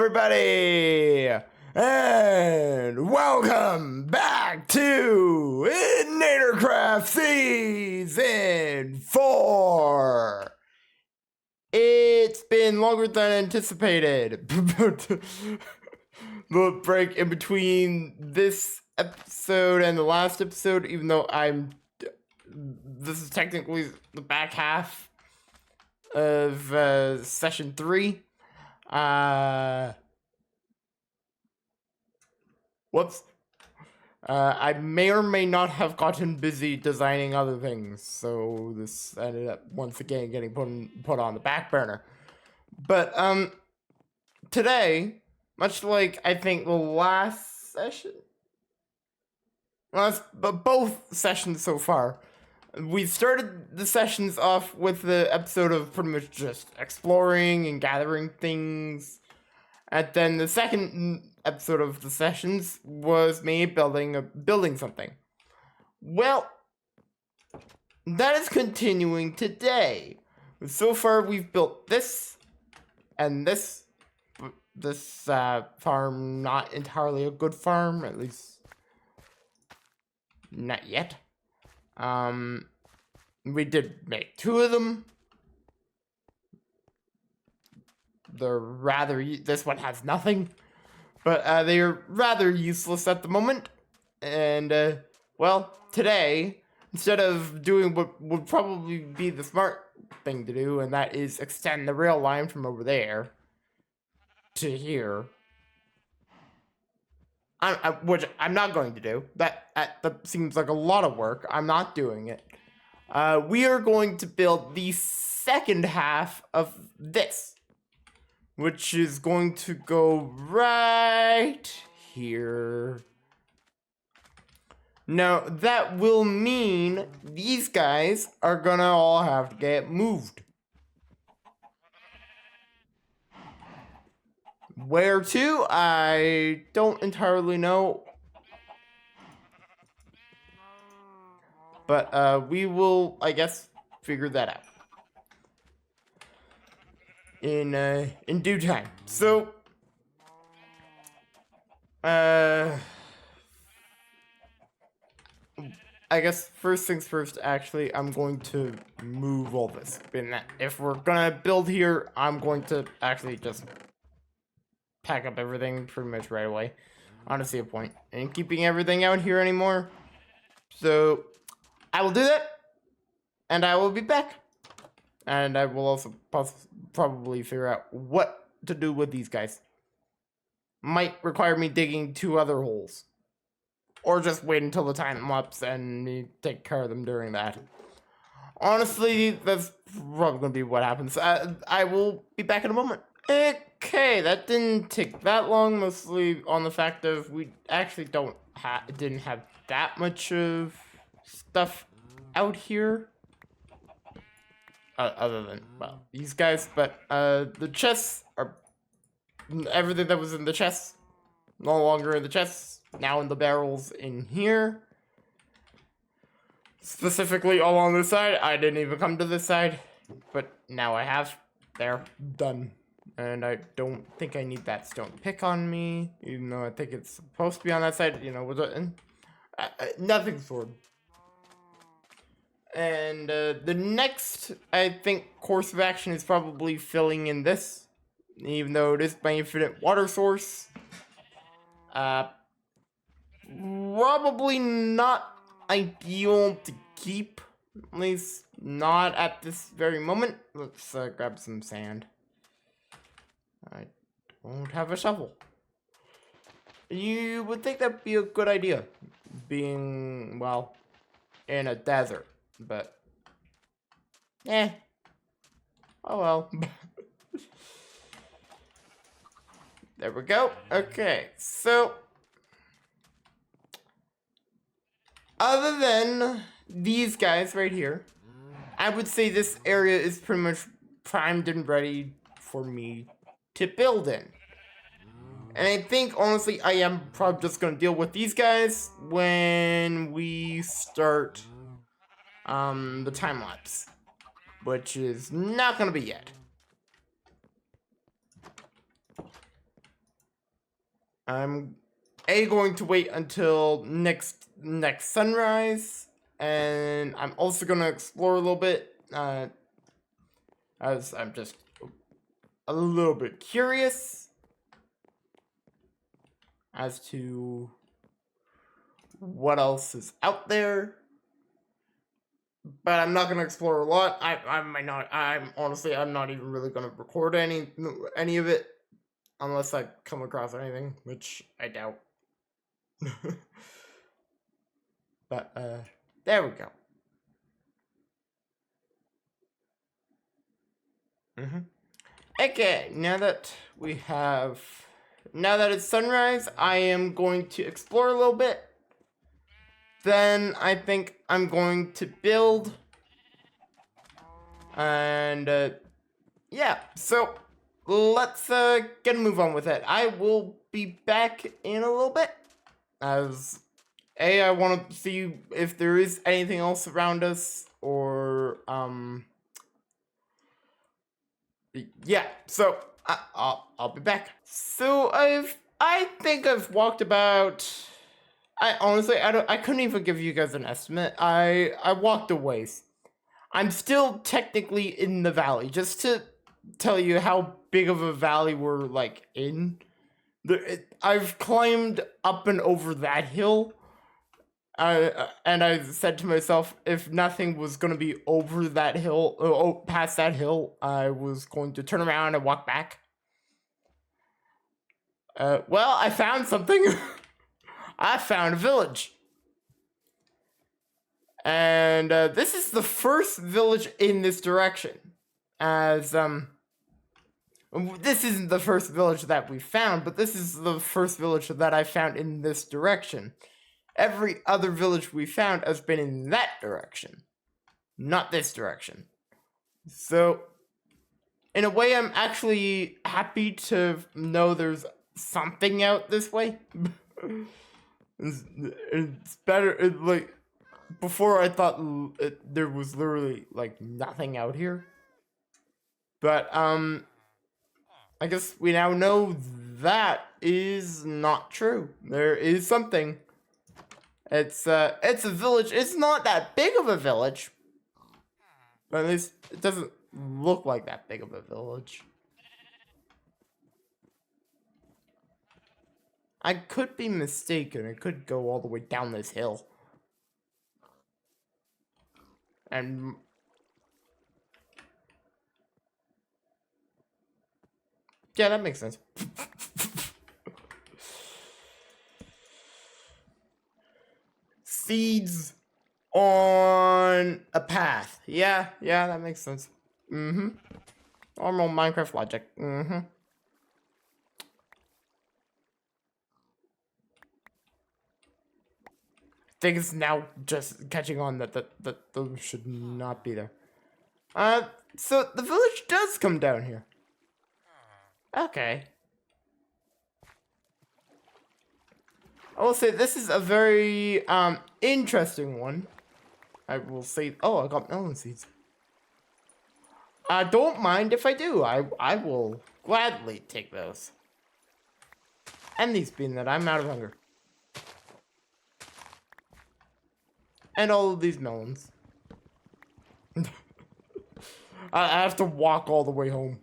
everybody, and welcome back to Inator Season 4. It's been longer than anticipated. The break in between this episode and the last episode, even though this is technically the back half of session 3. Whoops. I may or may not have gotten busy designing other things, so this ended up once again getting put on the back burner. But today, much like I think the last session, both sessions so far, we started the sessions off with the episode of pretty much just exploring and gathering things. And then the second episode of the sessions was me building something. Well, that is continuing today. So far, we've built this and this. This farm, not entirely a good farm, at least not yet. We did make 2 of them. They're this one has nothing, but they are rather useless at the moment. And, well, today, instead of doing what would probably be the smart thing to do, and that is extend the rail line from over there to here, which I'm not going to do. That seems like a lot of work. I'm not doing it. We are going to build the second half of this, which is going to go right here. Now, that will mean these guys are gonna all have to get moved. Where to? I don't entirely know. But we will, I guess, figure that out in due time. So I guess first things first, actually, I'm going to move all this. If we're gonna build here, I'm going to actually just pack up everything pretty much right away. I don't see a point in keeping everything out here anymore. So I will do that, and I will be back. And I will also probably figure out what to do with these guys. Might require me digging 2 other holes. Or just wait until the time lapse and me take care of them during that. Honestly, that's probably going to be what happens. I will be back in a moment. Okay, that didn't take that long, mostly on the fact of we actually didn't have that much of stuff out here. Other than, well, these guys, but the chests are, everything that was in the chests, no longer in the chests, now in the barrels in here. Specifically all on this side. I didn't even come to this side, but now I have. There, done. And I don't think I need that stone pick on me, even though I think it's supposed to be on that side, you know, with it. Nothing sword. And the next, I think, course of action is probably filling in this, even though it is my infinite water source. Probably not ideal to keep, at least not at this very moment. Let's grab some sand. I don't have a shovel. You would think that'd be a good idea, being, well, in a desert. But, oh well. There we go. Okay, so, other than these guys right here, I would say this area is pretty much primed and ready for me to build in. And I think, honestly, I am probably just going to deal with these guys when we start the time lapse, which is not gonna be yet. I'm going to wait until next sunrise, and I'm also gonna explore a little bit, as I'm just a little bit curious as to what else is out there. But I'm not gonna explore a lot. I might not. I'm not even really gonna record any of it unless I come across anything, which I doubt. But there we go. Okay, now that it's sunrise, I am going to explore a little bit. Then I think I'm going to build. And yeah, so let's get a move on with it. I will be back in a little bit, as I want to see if there is anything else around us, or yeah. So I'll be back. So I think I've walked about. I couldn't even give you guys an estimate. I walked a ways. I'm still technically in the valley, just to tell you how big of a valley we're like in. I've climbed up and over that hill, and I said to myself, if nothing was gonna be over that hill, past that hill, I was going to turn around and walk back. Well, I found something. I found a village. And this is the first village in this direction. As this isn't the first village that we found, but this is the first village that I found in this direction. Every other village we found has been in that direction, not this direction. So, in a way, I'm actually happy to know there's something out this way. It's better, like, before I thought there was literally, like, nothing out here. But, I guess we now know that is not true. There is something. It's a village. It's not that big of a village. But at least it doesn't look like that big of a village. I could be mistaken. It could go all the way down this hill. And yeah, that makes sense. Seeds on a path. Yeah, that makes sense. Normal Minecraft logic. I think it's now just catching on that those should not be there. So the village does come down here. Okay. I will say this is a very interesting one. I will say, oh, I got melon seeds. Don't mind if I do. I will gladly take those. And these being that I'm out of hunger. And all of these melons. I have to walk all the way home.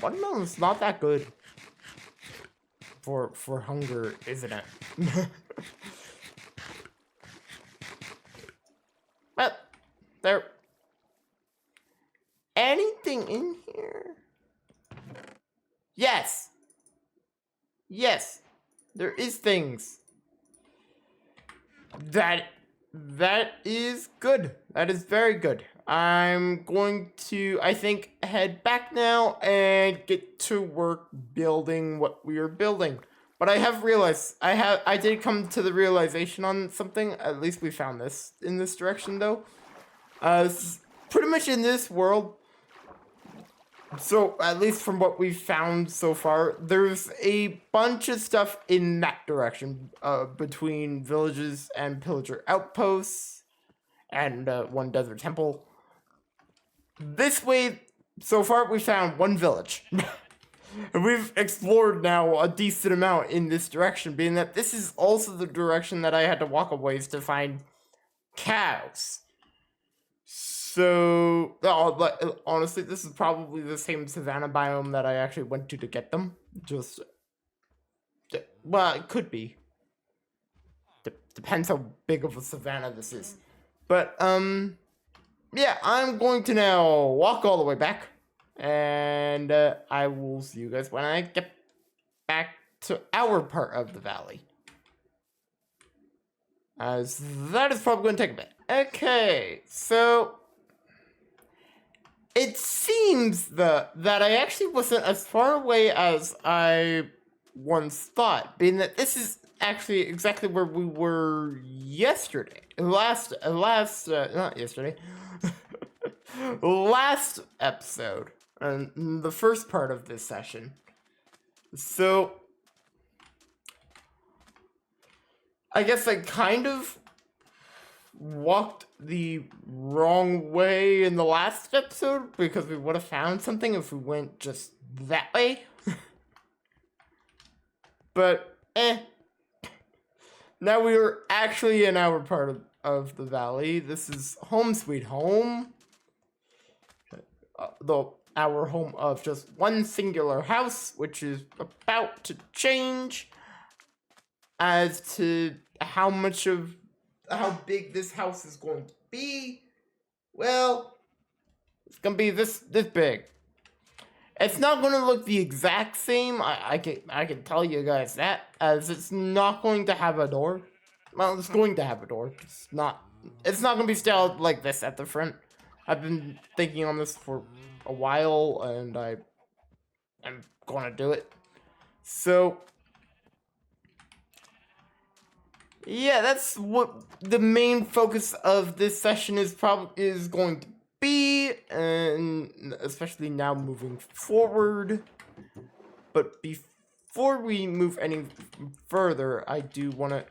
Watermelon's not that good for hunger, isn't it? But there anything in here? Yes. Yes. There is things. That is good. That is very good. I'm going to, I think, head back now and get to work building what we are building. But I have realized, I did come to the realization on something. At least we found this in this direction, though. Pretty much in this world, so at least from what we've found so far, there's a bunch of stuff in that direction, between villages and pillager outposts, and one desert temple. this way, so far we found one village. And we've explored now a decent amount in this direction, being that this is also the direction that I had to walk a ways to find cows. So, but honestly, this is probably the same savanna biome that I actually went to get them. Just, well, it could be. Depends how big of a savanna this is. But, yeah, I'm going to now walk all the way back. And I will see you guys when I get back to our part of the valley. As that is probably going to take a bit. Okay, so it seems that I actually wasn't as far away as I once thought, being that this is actually exactly where we were yesterday. Not yesterday. Last episode, and the first part of this session. So, I guess I kind of walked the wrong way in the last episode because we would have found something if we went just that way. But, now we are actually in our part of the valley. This is home sweet home. Our home of just one singular house, which is about to change as to how big this house is going to be. Well, it's gonna be this big. It's not gonna look the exact same. I can tell you guys that, as it's not going to have a door. Well, it's going to have a door. It's not gonna be styled like this at the front. I've been thinking on this for a while, and I'm gonna do it. So, yeah, that's what the main focus of this session is going to be, and especially now moving forward. But before we move any further, I do want to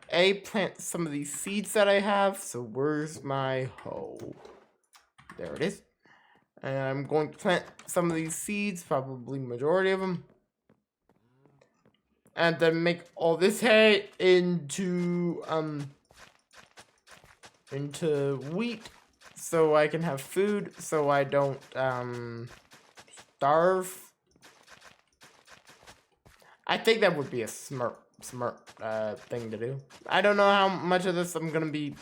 plant some of these seeds that I have. So where's my hoe? There it is. And I'm going to plant some of these seeds, probably majority of them. And then make all this hay into wheat, so I can have food, so I don't starve. I think that would be a smart thing to do. I don't know how much of this I'm gonna be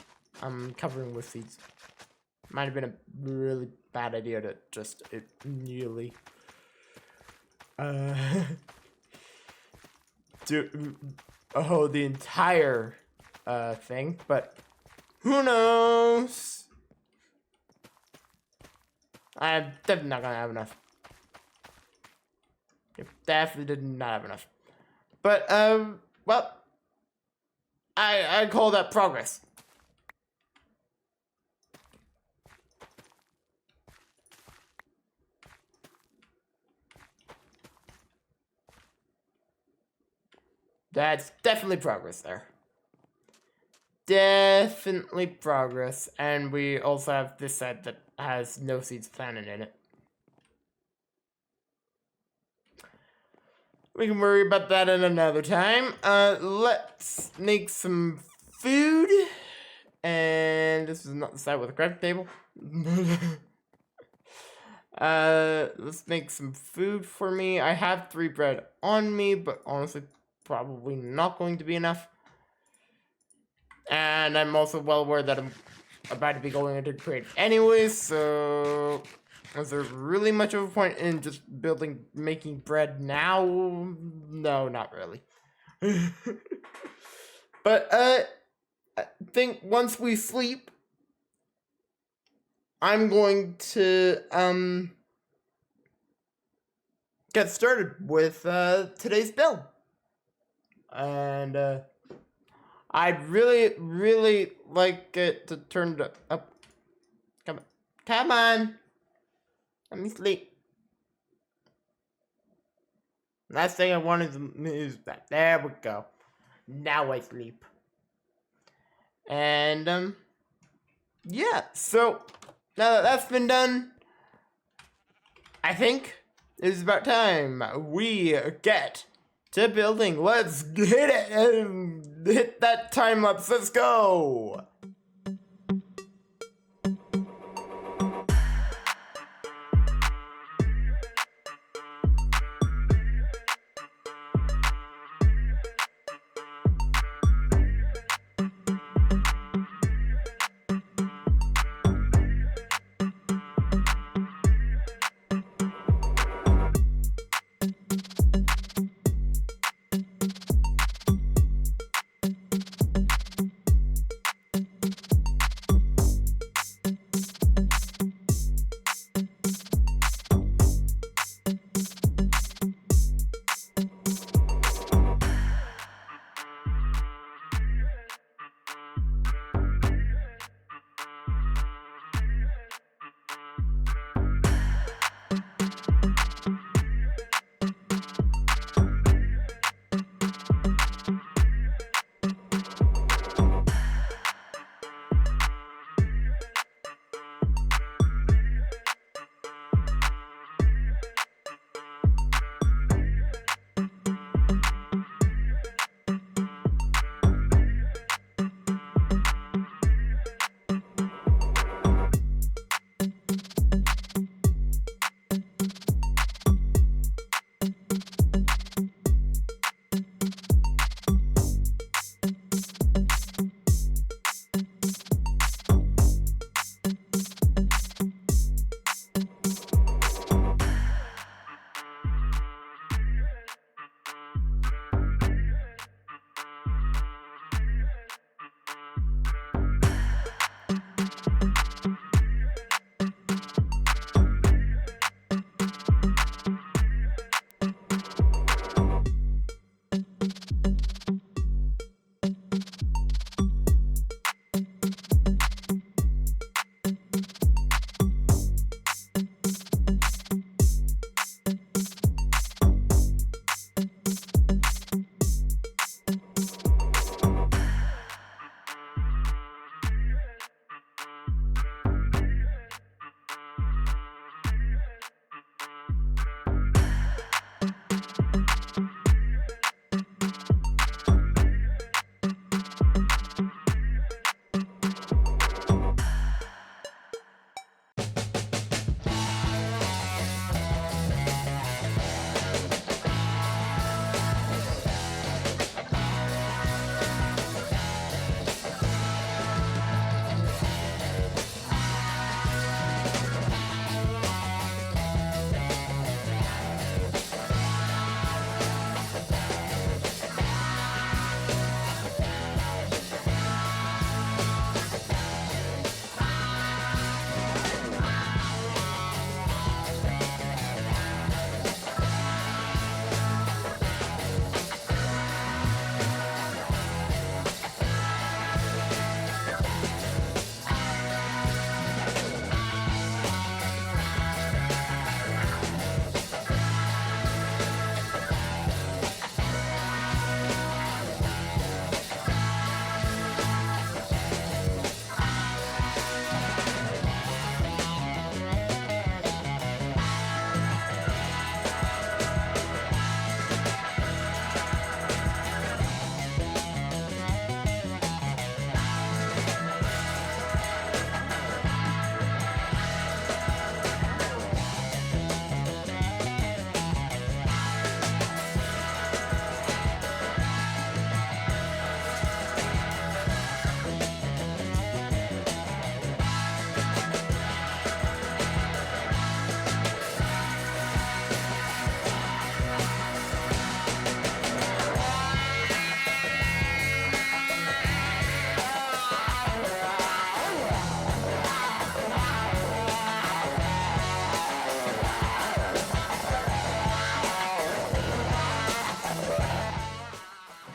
covering with seeds. Might have been a really bad idea to just immediately do the entire thing, but who knows? I'm definitely not gonna have enough. Definitely did not have enough. But well, I call that progress. That's definitely progress there. Definitely progress. And we also have this set that has no seeds planted in it. We can worry about that at another time. Let's make some food. And this is not the side with a crafting table. Let's make some food for me. I have 3 bread on me, but honestly, probably not going to be enough. And I'm also well aware that I'm about to be going into creative anyways, so is there really much of a point in just making bread now? No, not really. But I think once we sleep, I'm going to get started with today's build. And I'd really like it to turn up. Come on. Let me sleep. Last thing I wanted is that. There we go. Now I sleep. And yeah, so now that that's been done, I think it's about time we get to building. Let's hit it and hit that time lapse. Let's go.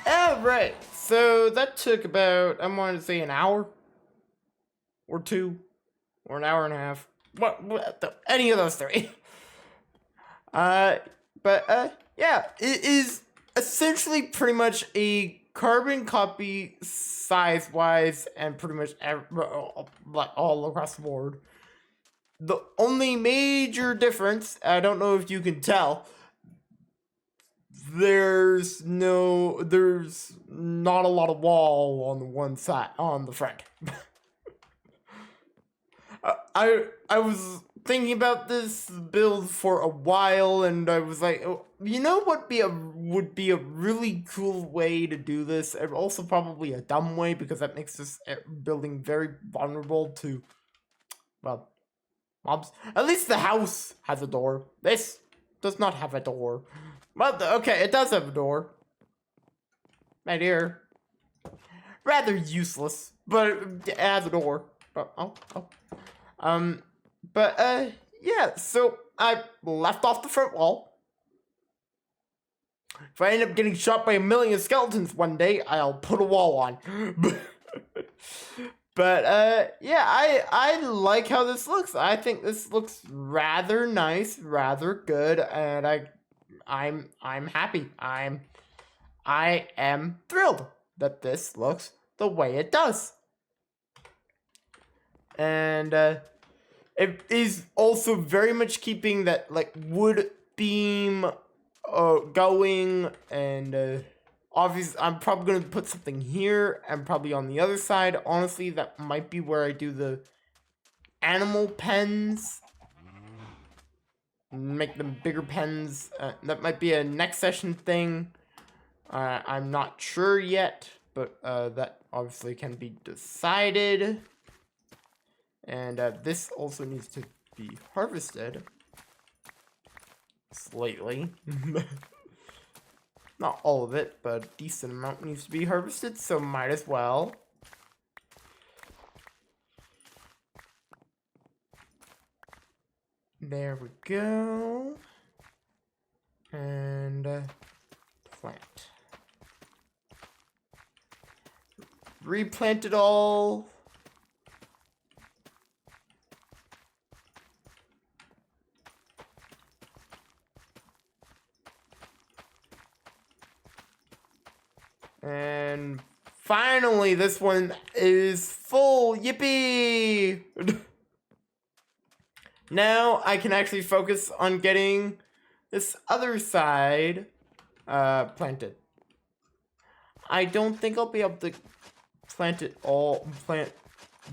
Alright, so that took about, I wanted to say an hour or two or an hour and a half. Any of those three. Yeah, it is essentially pretty much a carbon copy size-wise and pretty much all across the board the only major difference, I don't know if you can tell, there's not a lot of wall on the one side, on the front. I was thinking about this build for a while, and I was like, oh, you know what would be a really cool way to do this, and also probably a dumb way, because that makes this building very vulnerable to, well, mobs. At least the house has a door. This does not have a door. Well, okay, it does have a door. Right here. Rather useless, but it has a door. Yeah, so I left off the front wall. If I end up getting shot by a million skeletons one day, I'll put a wall on. Yeah, I like how this looks. I think this looks rather nice, rather good, and I'm happy. I am thrilled that this looks the way it does. And it is also very much keeping that like wood theme going, and obviously I'm probably gonna put something here and probably on the other side. Honestly, that might be where I do the animal pens, make them bigger pens. That might be a next session thing. I'm not sure yet, but that obviously can be decided. And this also needs to be harvested slightly. Not all of it, but a decent amount needs to be harvested, so might as well. There we go. And plant. Replant it all. And finally, this one is full. Yippee! Now I can actually focus on getting this other side planted. I don't think I'll be able to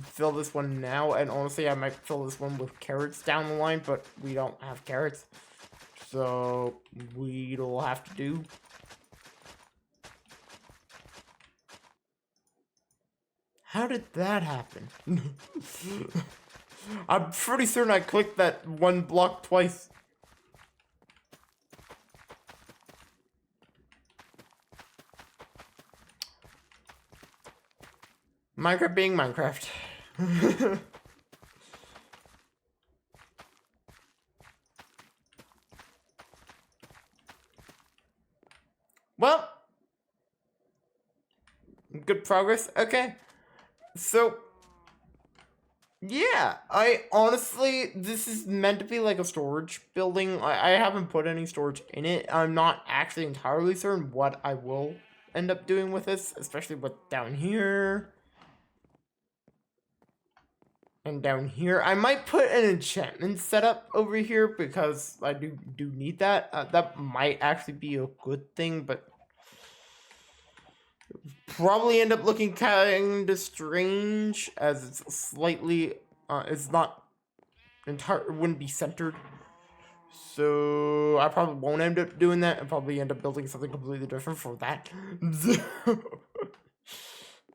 fill this one now, and honestly I might fill this one with carrots down the line, but we don't have carrots, so we'll have to do. How did that happen? I'm pretty certain I clicked that one block twice. Minecraft being Minecraft. Well, good progress. Okay. So, yeah, I honestly, this is meant to be like a storage building. I haven't put any storage in it. I'm not actually entirely certain what I will end up doing with this, especially with down here. And down here, I might put an enchantment setup over here because I do need that. That might actually be a good thing, but probably end up looking kind of strange as it's slightly, it's not entire, wouldn't be centered. So I probably won't end up doing that. I'll probably end up building something completely different for that.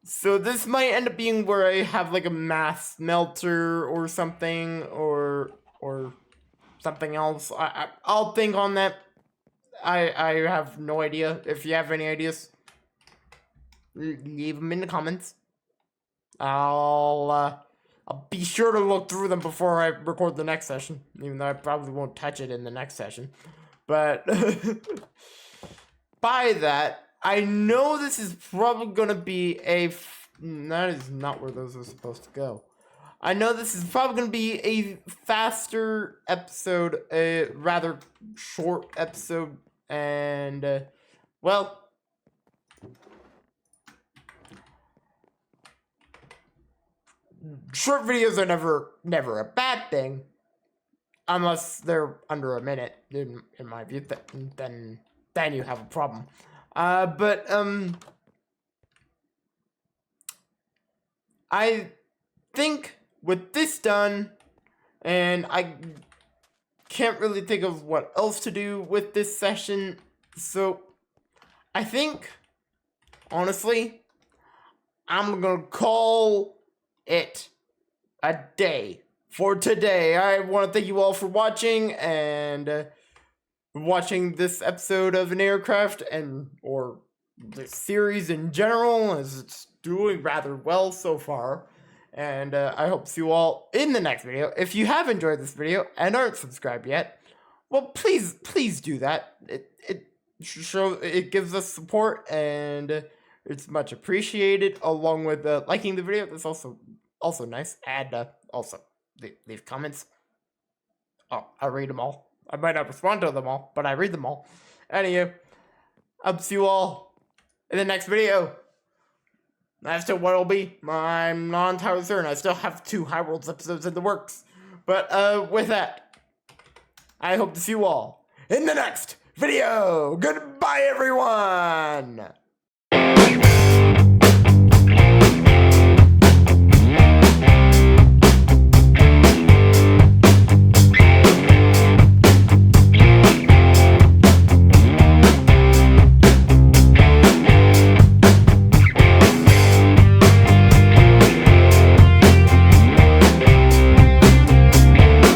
So this might end up being where I have like a mass smelter or something, or something else. I'll think on that. I have no idea. If you have any ideas, leave them in the comments. I'll be sure to look through them before I record the next session, even though I probably won't touch it in the next session. But by that, I know this is probably gonna be that is not where those are supposed to go. I know this is probably gonna be a faster episode, a rather short episode, and well, short videos are never a bad thing, unless they're under a minute, in my view, then you have a problem. But I think with this done, and I can't really think of what else to do with this session, so I think, honestly, I'm gonna call it a day for today. I want to thank you all for watching and watching this episode of An Aircraft or this series in general, as it's doing rather well so far. And I hope to see you all in the next video. If you have enjoyed this video and aren't subscribed yet, well, please do that. It gives us support and it's much appreciated. Along with liking the video, that's also nice. And also leave comments. Oh, I read them all. I might not respond to them all, but I read them all. Anyway, I'll see you all in the next video. As to what it'll be, I'm not entirely certain. I still have 2 High Worlds episodes in the works. But with that, I hope to see you all in the next video. Goodbye, everyone!